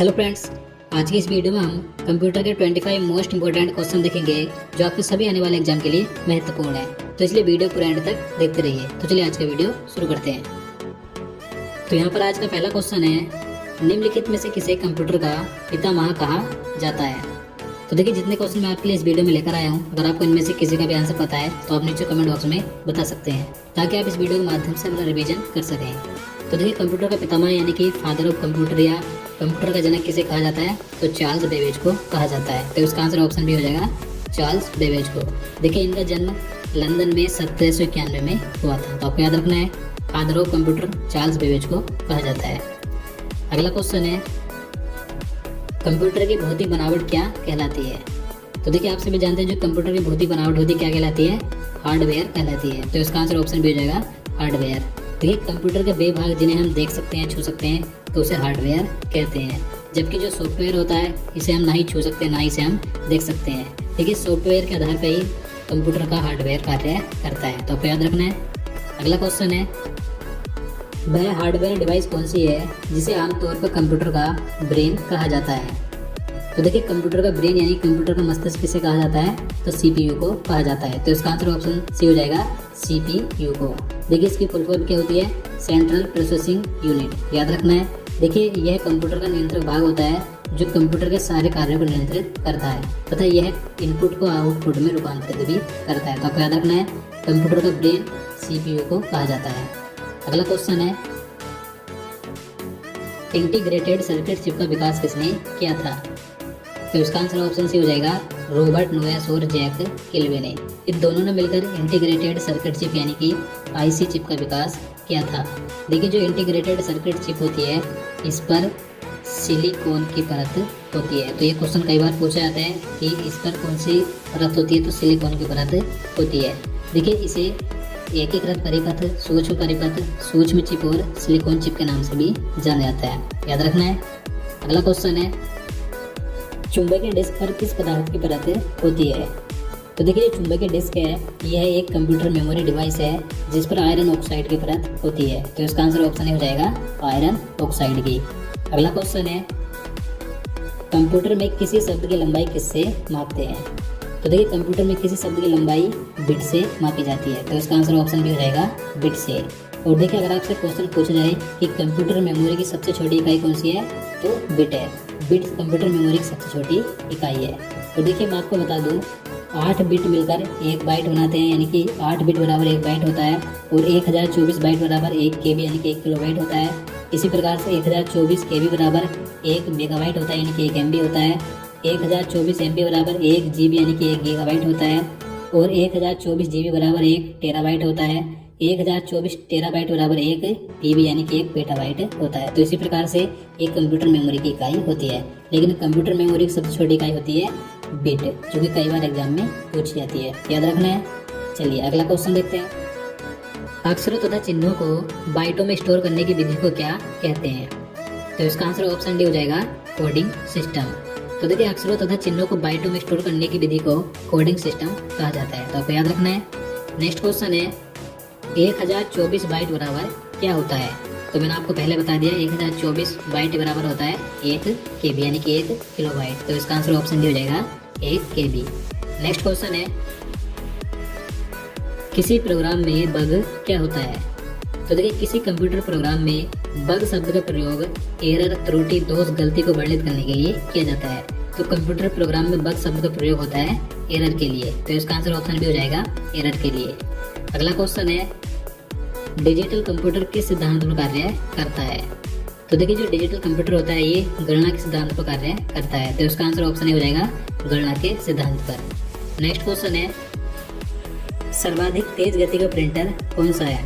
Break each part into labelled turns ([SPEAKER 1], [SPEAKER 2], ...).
[SPEAKER 1] Hello friends, आज की इस वीडियो में हम कंप्यूटर के 25 मोस्ट इंपोर्टेंट क्वेश्चन देखेंगे जो आपके सभी आने वाले एग्जाम के लिए महत्वपूर्ण है। तो इसलिए वीडियो पूरा एंड तक देखते रहिए। तो चलिए आज का वीडियो शुरू करते हैं। तो यहाँ पर आज का पहला क्वेश्चन है, निम्नलिखित में से किसे कंप्यूटर का पितामह कहा जाता है। तो देखिए, जितने क्वेश्चन मैं आपके लिए इस वीडियो में लेकर आया हूँ, अगर आपको इनमें से किसी का भी आंसर पता है तो आप नीचे कमेंट बॉक्स में बता सकते हैं, ताकि आप इस वीडियो के माध्यम से अपना रिवीजन कर सकें। तो देखिए, कंप्यूटर का पितामह यानी कि फादर ऑफ कंप्यूटर या कंप्यूटर का जनक किसे कहा जाता है, तो चार्ल्स बेबेज को कहा जाता है। तो इसका आंसर ऑप्शन भी हो जाएगा चार्ल्स बेबेज को। देखिए, इनका जन्म लंदन में 1791 में हुआ था। तो आपको याद रखना है, father of computer Charles Babbage को कहा जाता है। अगला क्वेश्चन है, कंप्यूटर की भौतिक बनावट क्या कहलाती है। तो देखिए, आप सभी जानते हैं जो कंप्यूटर की भौतिक बनावट होती है क्या कहलाती है, हार्डवेयर कहलाती है। तो इसका आंसर ऑप्शन भी हो जाएगा हार्डवेयर। देखिए, कंप्यूटर के वे भाग जिन्हें हम देख सकते हैं, छू सकते हैं, तो उसे हार्डवेयर कहते हैं। जबकि जो सॉफ्टवेयर होता है, इसे हम ना ही छू सकते हैं ना ही इसे हम देख सकते हैं। देखिए, सॉफ्टवेयर के आधार पर ही कंप्यूटर का हार्डवेयर कार्य करता है। तो आपको याद रखना है। अगला क्वेश्चन है, वह हार्डवेयर डिवाइस कौन सी है जिसे आमतौर पर कंप्यूटर का ब्रेन कहा जाता है। तो देखिए, कंप्यूटर का ब्रेन यानी कंप्यूटर का मस्तिष्क किसे कहा जाता है, तो सीपीयू को कहा जाता है। तो इसका आंसर ऑप्शन सी हो जाएगा, सीपीयू को। देखिए, इसकी फुल फॉर्म क्या होती है, सेंट्रल प्रोसेसिंग यूनिट। याद रखना है। देखिए, यह कंप्यूटर का नियंत्रक भाग होता है जो कंप्यूटर के सारे कार्यों को नियंत्रित करता है तथा यह इनपुट को आउटपुट में रूपांतरित भी करता है। तो आपको याद रखना है, कंप्यूटर का ब्रेन सीपीयू को कहा जाता है। अगला क्वेश्चन है, इंटीग्रेटेड सर्किट चिप का विकास किसने किया था। तो इसका आंसर ऑप्शन सी हो जाएगा, रॉबर्ट नोयस और जैक किल्वे ने। इन दोनों ने मिलकर इंटीग्रेटेड सर्किट चिप यानी कि आईसी चिप का विकास किया था। देखिए, जो इंटीग्रेटेड सर्किट चिप होती है, इस पर सिलिकॉन की परत होती है। तो ये क्वेश्चन कई बार पूछा जाता है कि इस पर कौन सी परत होती है, तो सिलिकॉन की परत होती है। देखिए, इसे एकीकृत परिपथ, सूक्ष्म परिपथ, सूक्ष्म चिप और सिलिकॉन चिप के नाम से भी जाना जाता है। याद रखना है। अगला क्वेश्चन है, चुंबकीय डिस्क पर किस पदार्थ की परत होती है। तो देखिए, चुंबकीय डिस्क है, यह एक कंप्यूटर मेमोरी डिवाइस है जिस पर आयरन ऑक्साइड की परत होती है। तो इसका आंसर ऑप्शन हो जाएगा आयरन ऑक्साइड की। अगला क्वेश्चन है, कंप्यूटर में किसी शब्द की लंबाई किससे मापते हैं। तो देखिए, कंप्यूटर में किसी शब्द की लंबाई बिट से मापी जाती है। तो इसका आंसर ऑप्शन भी हो जाएगा बिट से। और देखिए, अगर आपसे क्वेश्चन पूछा जाए कि कंप्यूटर मेमोरी की सबसे छोटी इकाई कौन सी है, तो बिट है। बिट कंप्यूटर मेमोरी की सबसे छोटी इकाई है। तो देखिए, मैं आपको बता दूं, 8 बिट मिलकर 1 बाइट बनाते हैं, यानी कि 8 बिट बराबर 1 बाइट होता है। और 1024 बाइट बराबर 1 केबी यानी कि 1 किलोबाइट होता है। इसी प्रकार से 1024 केबी बराबर 1 मेगाबाइट होता है, यानी कि 1 एमबी होता है। 1024 एमबी बराबर 1 जीबी यानी कि 1 गीगाबाइट होता है। और 1024 जीबी बराबर 1 टेराबाइट होता है। 1024 टेराबाइट बराबर 1 पीबी यानी कि 1 पेटाबाइट होता है। तो इसी प्रकार से एक कंप्यूटर मेमोरी की इकाई होती है। लेकिन कंप्यूटर मेमोरी की सबसे छोटी इकाई होती है बिट, जो कि कई बार एग्जाम में पूछी जाती है। याद रखना है। चलिए अगला क्वेश्चन देखते हैं, अक्षरों तथा चिन्हों को बाइटों में स्टोर करने की विधि को क्या कहते हैं। तो इसका आंसर ऑप्शन डी हो जाएगा, कोडिंग सिस्टम। तो देखिए, अक्षरों तथा चिन्हों को बाइटों में स्टोर करने की विधि को कोडिंग सिस्टम कहा जाता है। तो आपको याद रखना है। नेक्स्ट क्वेश्चन है, 1024 बाइट बराबर क्या होता है। तो मैंने आपको पहले बता दिया, 1024 बाइट बराबर होता है 1 केबी यानी कि 1 किलोबाइट। तो इसका आंसर ऑप्शन डी हो जाएगा 1 केबी। नेक्स्ट क्वेश्चन है, किसी प्रोग्राम में बग क्या होता है। तो देखिए, किसी कंप्यूटर प्रोग्राम में बग शब्द का प्रयोग एरर, त्रुटि, दोष, गलती को वर्णित करने के लिए किया जाता है। तो कंप्यूटर प्रोग्राम में बग शब्द का प्रयोग होता है एरर के लिए। तो इसका आंसर ऑप्शन भी हो जाएगा एरर के लिए। अगला क्वेश्चन है, डिजिटल कंप्यूटर किस सिद्धांत पर कार्य करता है। तो देखिए, जो डिजिटल कंप्यूटर होता है, ये गणना के सिद्धांत पर कार्य करता है। तो इसका आंसर ऑप्शन हो जाएगा गणना के सिद्धांत पर। नेक्स्ट क्वेश्चन है, सर्वाधिक तेज गति का प्रिंटर कौन सा है।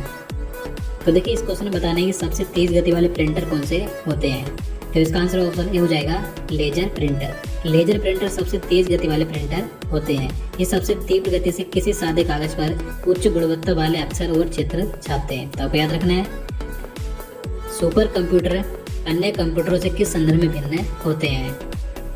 [SPEAKER 1] तो देखिए, इस क्वेश्चन में बताना है कि सबसे तेज गति वाले प्रिंटर कौन से होते हैं। तो इसका आंसर ऑप्शन ए हो जाएगा, लेजर प्रिंटर। लेजर प्रिंटर सबसे तेज गति वाले प्रिंटर होते हैं। ये सबसे तीव्र गति से किसी सादे कागज पर उच्च गुणवत्ता वाले अक्षर और चित्र छापते हैं। तो आपको याद रखना है। सुपर कंप्यूटर अन्य कंप्यूटरों से किस संदर्भ में भिन्न होते हैं।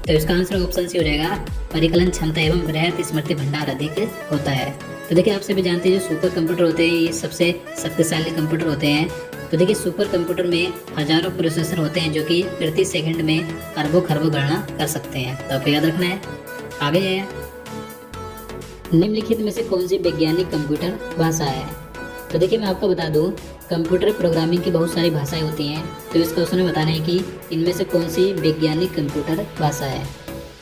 [SPEAKER 1] तो इसका आंसर ऑप्शन सी हो जाएगा, परिकलन क्षमता एवं बृहत स्मृति भंडार अधिक होता है। तो देखिए, आप सभी जानते हैं जो सुपर कंप्यूटर होते हैं, ये सबसे शक्तिशाली कंप्यूटर होते हैं। तो देखिए सुपर कंप्यूटर में हजारों प्रोसेसर होते हैं जो कि प्रति सेकंड में अरबों खरबों गणना कर सकते हैं। तो आपको याद रखना है। आगे है, निम्नलिखित में से कौन सी वैज्ञानिक कंप्यूटर भाषा है? तो देखिए मैं आपको बता दूं, कंप्यूटर प्रोग्रामिंग की बहुत सारी भाषाएं होती हैं। तो इस क्वेश्चन में बताना है कि इनमें से कौन सी वैज्ञानिक कंप्यूटर भाषा है।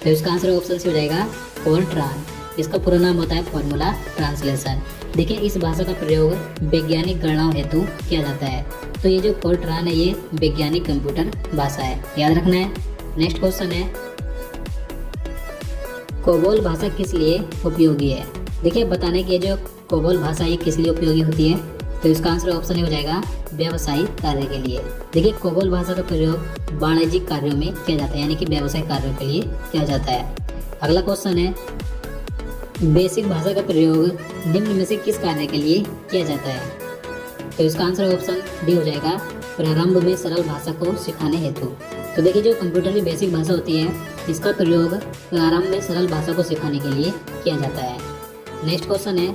[SPEAKER 1] तो इसका आंसर ऑप्शन सी हो जाएगा फोरट्रान। इसका पूरा नाम होता है फॉर्मूला ट्रांसलेशन। देखिए इस भाषा का प्रयोग वैज्ञानिक गणनाओं हेतु किया जाता है। तो ये जो फोरट्रान है ये वैज्ञानिक कंप्यूटर भाषा है, याद रखना है। नेक्स्ट क्वेश्चन है, कोबोल भाषा किस लिए उपयोगी है? देखिए बताने की जो कोबोल भाषा ये किस लिए उपयोगी होती है? तो इसका आंसर ऑप्शन ही हो जाएगा व्यावसायिक कार्य के लिए। देखिए कोबोल भाषा का प्रयोग वाणिज्यिक कार्यों में किया जाता है, यानी कि व्यावसायिक कार्यों के लिए किया जाता है। अगला क्वेश्चन है, बेसिक भाषा का प्रयोग निम्न में से किस कार्य के लिए किया जाता है? तो इसका आंसर ऑप्शन डी हो जाएगा प्रारंभ में सरल भाषा को सिखाने हेतु। तो देखिए जो कंप्यूटर की बेसिक भाषा होती है इसका प्रयोग प्रारंभ में सरल भाषा को सिखाने के लिए किया जाता है। नेक्स्ट क्वेश्चन है,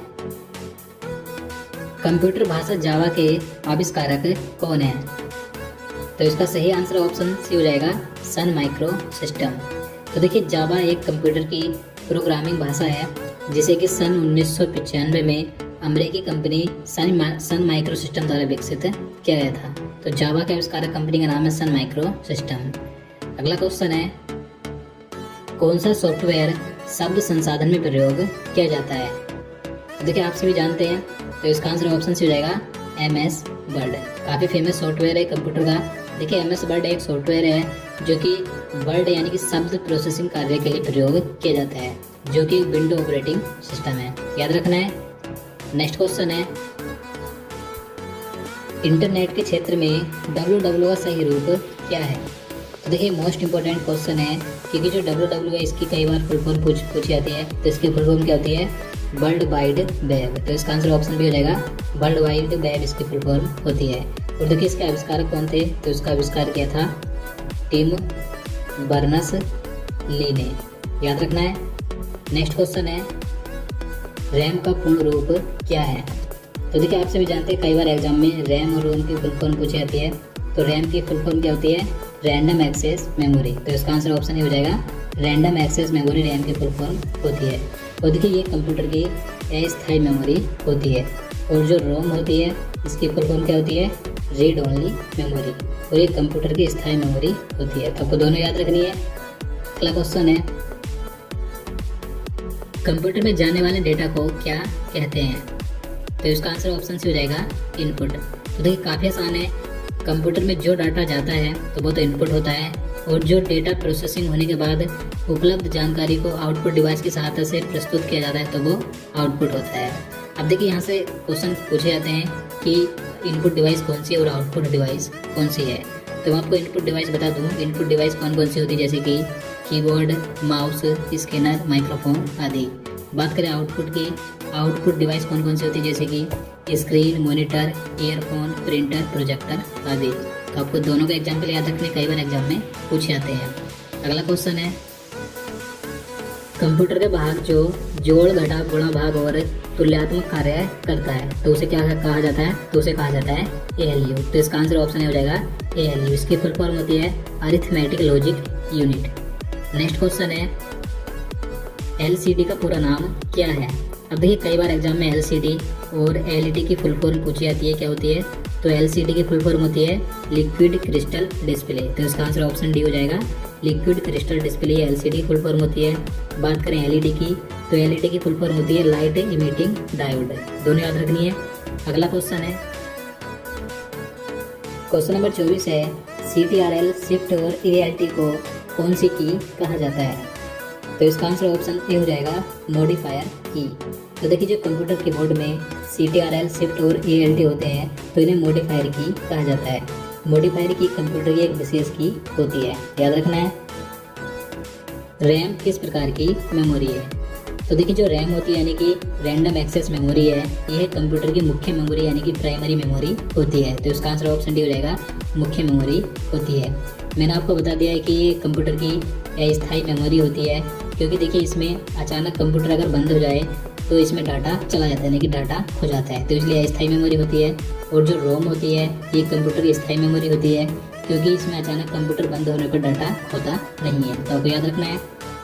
[SPEAKER 1] कंप्यूटर भाषा जावा के आविष्कारक कौन है? तो इसका सही आंसर ऑप्शन सी हो जाएगा सन माइक्रो सिस्टम। तो देखिए जावा एक कंप्यूटर की प्रोग्रामिंग भाषा है जिसे कि सन 1995 में अमेरिकी कंपनी सन माइक्रो सिस्टम द्वारा विकसित किया गया था। तो जावा के आविष्कारक कंपनी का नाम है सन माइक्रो सिस्टम। अगला क्वेश्चन है, कौन सा सॉफ्टवेयर शब्द संसाधन में प्रयोग किया जाता है? तो देखिए आप सभी जानते हैं। तो इसका आंसर ऑप्शन सी हो जाएगा MS वर्ड। काफ़ी फेमस सॉफ्टवेयर है कंप्यूटर का। देखिए MS वर्ड एक सॉफ्टवेयर है जो कि वर्ड यानी कि शब्द प्रोसेसिंग कार्य के लिए प्रयोग किया जाता है, जो कि विंडो ऑपरेटिंग सिस्टम है, याद रखना है। नेक्स्ट क्वेश्चन है, इंटरनेट के क्षेत्र में www का सही रूप क्या है? तो देखिए मोस्ट इंपॉर्टेंट क्वेश्चन है क्योंकि जो www है इसकी कई बार फुल फॉर्म पूछी जाती है। तो इसकी फुल फॉर्म क्या होती है? World wide web. तो इसका आंसर ऑप्शन भी हो जाएगा वर्ल्ड वाइड वेब इसकी फुल फॉर्म होती है। और देखिए इसके आविष्कारक कौन थे? तो इसका आविष्कार किया था टिम बर्नर्स-ली ने, याद रखना है। नेक्स्ट क्वेश्चन है, रैम का पूर्ण रूप क्या है? तो देखिए आप सभी जानते हैं कई बार एग्जाम में रैम और रोम की फुल फॉर्म पूछी जाती है। तो रैम की फुल फॉर्म क्या होती है? Random access memory. तो इसका आंसर ऑप्शन ही हो जाएगा रैंडम एक्सेस मेमोरी रैम की फुल फॉर्म होती है। और देखिए ये कंप्यूटर की अस्थायी मेमोरी होती है। और जो रोम होती है इसकी फुल फॉर्म क्या होती है? Read only memory. और ये कंप्यूटर की स्थायी मेमोरी होती है। तो आपको दोनों याद रखनी है। अगला क्वेश्चन है, कंप्यूटर में जाने वाले डेटा को क्या कहते हैं? तो इसका आंसर ऑप्शन से हो जाएगा इनपुट। तो देखिए काफ़ी आसान है। कंप्यूटर में जो डाटा जाता है तो वो तो इनपुट होता है, और जो डेटा प्रोसेसिंग होने के बाद उपलब्ध जानकारी को आउटपुट डिवाइस की सहायता से प्रस्तुत किया जाता है तो वो आउटपुट होता है। अब देखिए यहाँ से क्वेश्चन पूछे जाते हैं कि इनपुट डिवाइस कौन सी है और आउटपुट डिवाइस कौन सी है। तो मैं आपको इनपुट डिवाइस बता दूँ, इनपुट डिवाइस कौन कौन सी होती है, जैसे कि कीबोर्ड, माउस, स्कैनर, माइक्रोफोन आदि। बात करें आउटपुट की, आउटपुट डिवाइस कौन कौन सी होती है, जैसे कि screen, monitor, earphone, printer, projector आदि। तो आपको दोनों का एग्जाम्पल याद रखने कई बार एग्जाम में पूछे जाते हैं। अगला क्वेश्चन है, कंप्यूटर के भाग जो जोड़, घटाव, गुणा, भाग और तुल्यात्मक कार्य करता है तो उसे क्या कहा जाता है? तो उसे कहा जाता है ALU। तो इसका आंसर ऑप्शन हो जाएगा ALU। इसकी फुल फॉर्म होती है arithmetic logic unit. Next question है, LCD का पूरा नाम क्या है? अब देखिए कई बार एग्जाम में LCD और LED की फुल फॉर्म पूछी जाती है, क्या होती है? तो LCD की फुल फॉर्म होती है लिक्विड क्रिस्टल डिस्प्ले। तो इसका आंसर ऑप्शन डी हो जाएगा लिक्विड क्रिस्टल डिस्प्ले, LCD की फुल फॉर्म होती है। बात करें LED की, तो LED की फुल फॉर्म होती है लाइट इमिटिंग डायोड। दोनों याद रखनी है। अगला क्वेश्चन है, क्वेश्चन नंबर 24 है, CTRL, शिफ्ट और ALT को कौन सी की कहा जाता है? तो इसका आंसर ऑप्शन ए हो जाएगा मॉडिफायर की। तो देखिए जो कंप्यूटर कीबोर्ड में CTRL, शिफ्ट और ALT होते हैं तो इन्हें मॉडिफायर की कहा जाता है। मॉडिफायर की कंप्यूटर की एक विशेष की होती है, याद रखना है। रैम किस प्रकार की मेमोरी है? तो देखिए जो रैम होती है यानी कि रैंडम एक्सेस मेमोरी है, यह कंप्यूटर की मुख्य मेमोरी यानी कि प्राइमरी मेमोरी होती है। तो इसका आंसर ऑप्शन डी हो जाएगा मुख्य मेमोरी होती है। मैंने आपको बता दिया है कि ये कंप्यूटर की अस्थायी मेमोरी होती है, क्योंकि देखिए इसमें अचानक कंप्यूटर अगर बंद हो जाए तो इसमें डाटा चला जाता है, यानी कि डाटा खो जाता है। तो इसलिए अस्थायी मेमोरी होती है। और जो रोम होती है ये कंप्यूटर की स्थायी मेमोरी होती है, क्योंकि इसमें अचानक कंप्यूटर बंद होने पर डाटा होता नहीं है। तो आपको याद रखना है।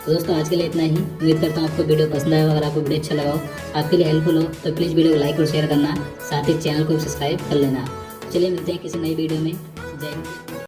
[SPEAKER 1] तो दोस्तों आज के लिए इतना ही। उम्मीद करता हूँ आपको वीडियो पसंद आया। अगर आपको वीडियो अच्छा लगा हो, आपके लिए हेल्पफुल हो, तो प्लीज़ वीडियो को लाइक और शेयर करना, साथ ही चैनल को सब्सक्राइब कर लेना। चलिए मिलते हैं किसी नई वीडियो में। जय हिंद।